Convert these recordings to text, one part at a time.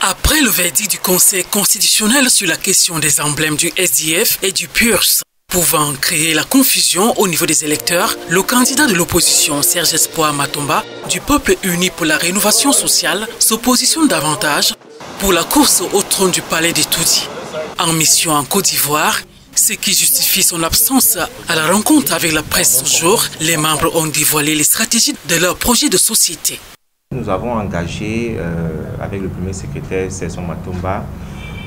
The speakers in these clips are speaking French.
Après le verdict du Conseil constitutionnel sur la question des emblèmes du SDF et du PURS, pouvant créer la confusion au niveau des électeurs, le candidat de l'opposition Serge Espoir Matomba du Peuple uni pour la rénovation sociale se positionne davantage pour la course au trône du palais des Toudi. En mission en Côte d'Ivoire, ce qui justifie son absence à la rencontre avec la presse ce jour, les membres ont dévoilé les stratégies de leur projet de société. Nous avons engagé avec le premier secrétaire Serge Matomba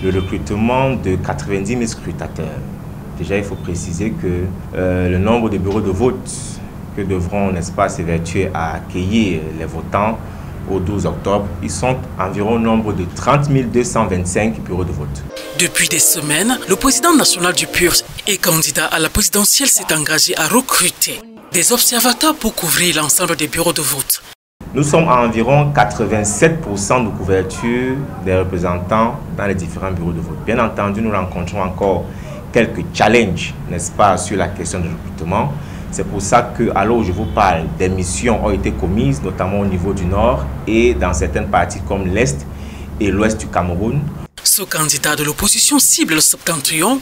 le recrutement de 90 000 scrutateurs. Déjà, il faut préciser que le nombre de bureaux de vote que devront, n'est-ce pas, s'évertuer à accueillir les votants au 12 octobre, ils sont environ au nombre de 30 225 bureaux de vote. Depuis des semaines, le président national du PURS et candidat à la présidentielle s'est engagé à recruter des observateurs pour couvrir l'ensemble des bureaux de vote. Nous sommes à environ 87% de couverture des représentants dans les différents bureaux de vote. Bien entendu, nous rencontrons encore quelques challenges, n'est-ce pas, sur la question du recrutement. C'est pour ça que, à l'heure où je vous parle, des missions ont été commises, notamment au niveau du Nord et dans certaines parties comme l'Est et l'Ouest du Cameroun. Ce candidat de l'opposition cible le septentrion,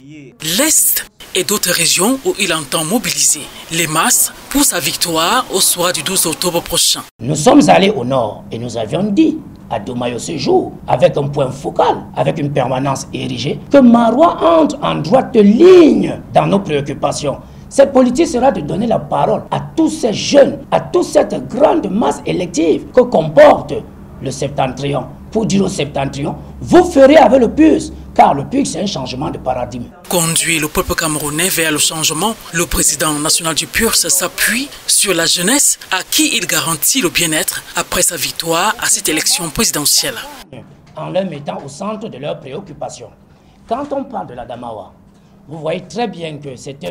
l'Est et d'autres régions où il entend mobiliser les masses pour sa victoire au soir du 12 octobre prochain. Nous sommes allés au Nord et nous avions dit à Domayo ce jour, avec un point focal, avec une permanence érigée, que Marois entre en droite ligne dans nos préoccupations. Cette politique sera de donner la parole à tous ces jeunes, à toute cette grande masse élective que comporte le septentrion. Pour dire au septentrion, vous ferez avec le PURS, car le PURS c'est un changement de paradigme. Conduire le peuple camerounais vers le changement, le président national du PURS s'appuie sur la jeunesse à qui il garantit le bien-être après sa victoire à cette élection présidentielle. En leur mettant au centre de leurs préoccupations. Quand on parle de la Damawa, vous voyez très bien que c'est